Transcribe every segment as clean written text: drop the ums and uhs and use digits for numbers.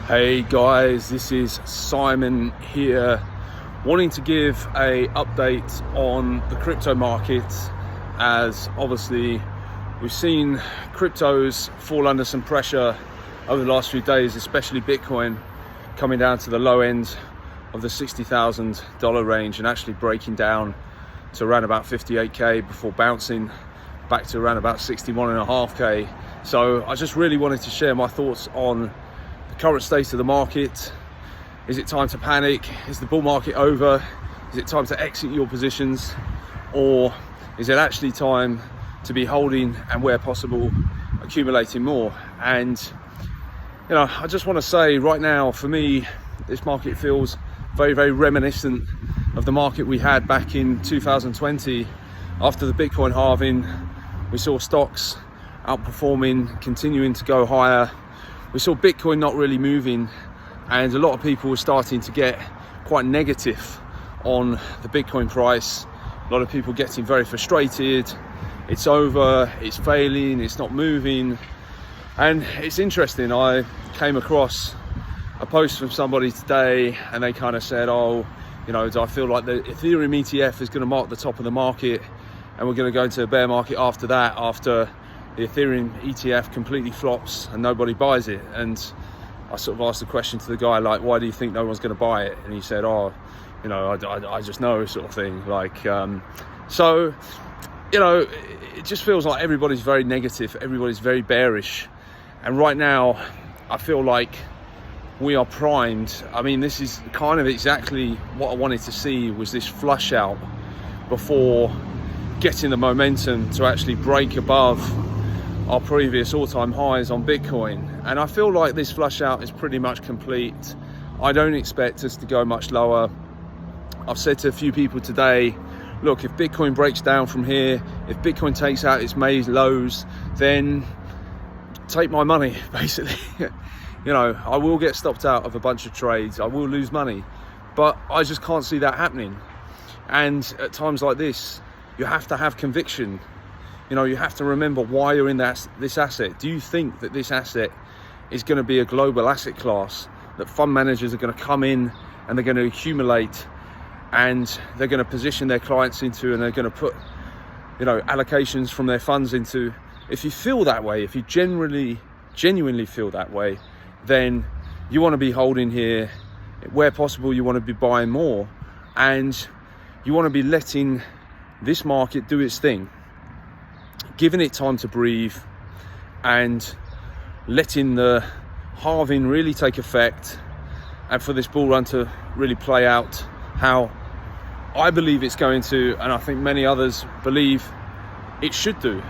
Hey guys, this is Simon here, wanting to give a update on the crypto market, as obviously we've seen cryptos fall under some pressure over the last few days, especially Bitcoin coming down to the low end of the $60,000 range and actually breaking down to around about 58k before bouncing back to around about 61.5k. So I just really wanted to share my thoughts on the current state of the market. Is it time to panic? Is the bull market over? Is it time to exit your positions? Or is it actually time to be holding and, where possible, accumulating more? And I just want to say right now, for me, this market feels very, very reminiscent of the market we had back in 2020 after the Bitcoin halving. We saw stocks outperforming, continuing to go higher. We saw Bitcoin not really moving, and a lot of people were starting to get quite negative on the Bitcoin price. A lot of people getting very frustrated. It's over, it's failing, it's not moving. And it's interesting, I came across a post from somebody today and they kind of said, do I feel like the Ethereum ETF is going to mark the top of the market and we're going to go into a bear market after that, after the Ethereum ETF completely flops and nobody buys it? And I sort of asked the question to the guy, like, why do you think no one's going to buy it? And he said, I just know, sort of thing. So it just feels like everybody's very negative, everybody's very bearish. And right now, I feel like we are primed. I mean, this is kind of exactly what I wanted to see, was this flush out before getting the momentum to actually break above our previous all-time highs on Bitcoin. And I feel like this flush out is pretty much complete. I don't expect us to go much lower. I've said to a few people today, look, if Bitcoin breaks down from here, if Bitcoin takes out its May lows, then take my money, basically. I will get stopped out of a bunch of trades, I will lose money, but I just can't see that happening. And at times like this, you have to have conviction. You have to remember why you're in this asset. Do you think that this asset is going to be a global asset class that fund managers are going to come in and they're going to accumulate and they're going to position their clients into, and they're going to put allocations from their funds into? If you feel that way, if you genuinely feel that way, then you want to be holding here. Where possible, you want to be buying more, and you want to be letting this market do its thing, giving it time to breathe and letting the halving really take effect, and for this bull run to really play out how I believe it's going to, and I think many others believe it should do.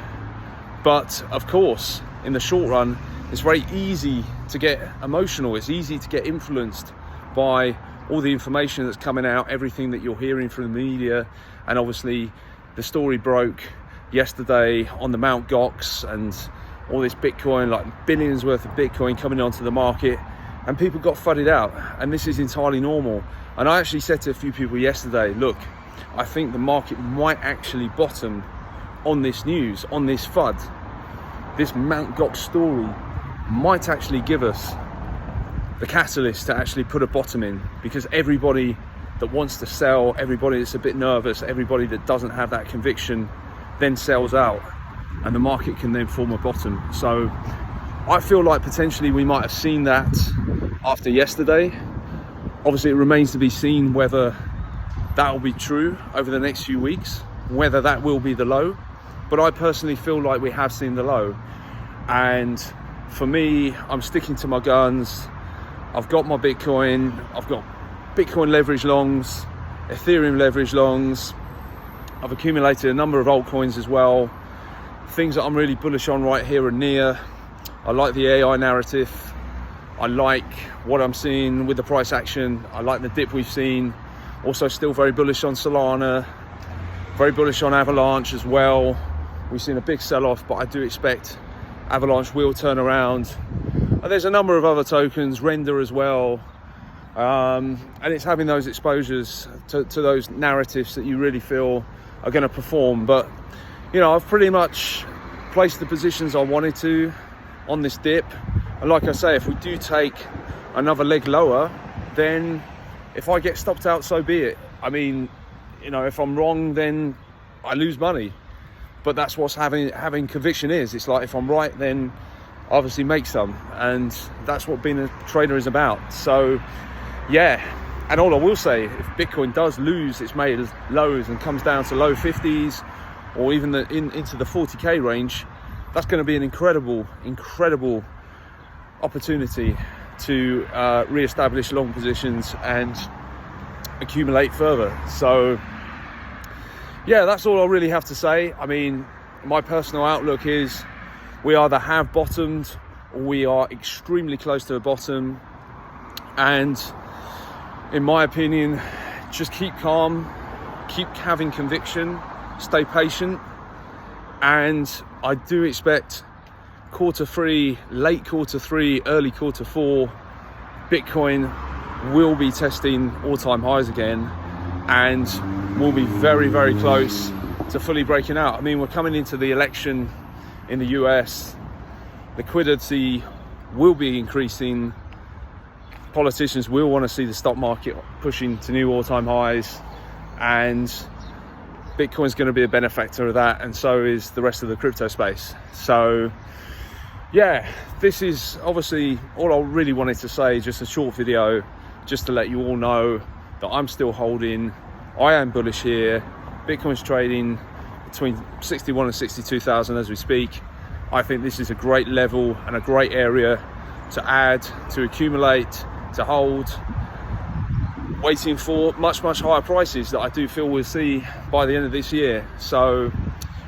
But of course, in the short run, it's very easy to get emotional. It's easy to get influenced by all the information that's coming out, everything that you're hearing from the media. And obviously the story broke yesterday on the Mt. Gox and all this Bitcoin, like billions worth of Bitcoin coming onto the market, and people got fudded out, and this is entirely normal. And I actually said to a few people yesterday, look, I think the market might actually bottom on this news, on this FUD. This Mt. Gox story might actually give us the catalyst to actually put a bottom in, because everybody that wants to sell, everybody that's a bit nervous, everybody that doesn't have that conviction then sells out, and the market can then form a bottom. So I feel like potentially we might have seen that after yesterday. Obviously it remains to be seen whether that will be true over the next few weeks, whether that will be the low. But I personally feel like we have seen the low, and for me, I'm sticking to my guns. I've got my Bitcoin, I've got Bitcoin leverage longs, Ethereum leverage longs. I've accumulated a number of altcoins as well. Things that I'm really bullish on right here and near. I like the AI narrative. I like what I'm seeing with the price action. I like the dip we've seen. Also still very bullish on Solana, very bullish on Avalanche as well. We've seen a big sell-off, but I do expect Avalanche will turn around. And there's a number of other tokens, Render as well. And it's having those exposures to those narratives that you really feel are going to perform. But I've pretty much placed the positions I wanted to on this dip. And like I say, if we do take another leg lower, then if I get stopped out, so be it. I mean, you know, if I'm wrong, then I lose money. But that's what's having conviction is. It's like, if I'm right, then obviously make some, and that's what being a trader is about. So yeah, and all I will say, if Bitcoin does lose its May lows and comes down to low 50s or even into the 40k range, that's going to be an incredible opportunity to re-establish long positions and accumulate further. So yeah, that's all I really have to say. I mean, my personal outlook is we either have bottomed or we are extremely close to the bottom, and in my opinion, just keep calm, keep having conviction, stay patient, and I do expect Q3, late Q3, early Q4, Bitcoin will be testing all-time highs again, and will be very, very close to fully breaking out. I mean, we're coming into the election in the US, liquidity will be increasing, politicians will want to see the stock market pushing to new all-time highs, and Bitcoin's going to be a benefactor of that, and so is the rest of the crypto space. So yeah, this is obviously all I really wanted to say, just a short video, just to let you all know that I'm still holding. I am bullish here. Bitcoin's trading between 61 and 62,000 as we speak. I think this is a great level and a great area to add, to accumulate, to hold, waiting for much higher prices that I do feel we'll see by the end of this year. So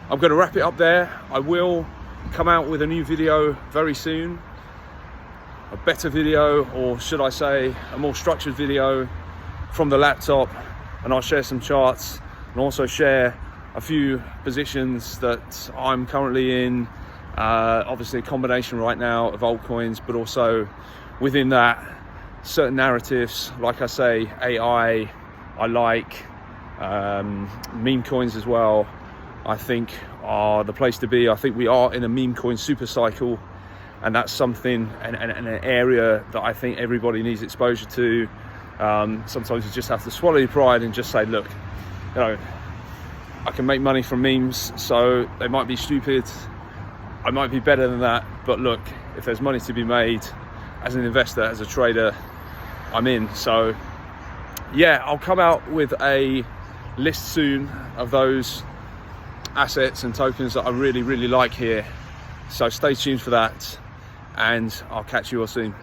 I'm going to wrap it up there. I will come out with a new video very soon, a better video, or should I say a more structured video from the laptop, and I'll share some charts and also share a few positions that I'm currently in. Obviously a combination right now of altcoins, but also within that certain narratives, like I say, AI, I like meme coins as well, I think are the place to be. I think we are in a meme coin super cycle, and that's something and an area that I think everybody needs exposure to. Sometimes you just have to swallow your pride and just say, look, you know, I can make money from memes, so they might be stupid, I might be better than that, but look, if there's money to be made as an investor, as a trader, I'm in. So yeah, I'll come out with a list soon of those assets and tokens that I really like here, so stay tuned for that, and I'll catch you all soon.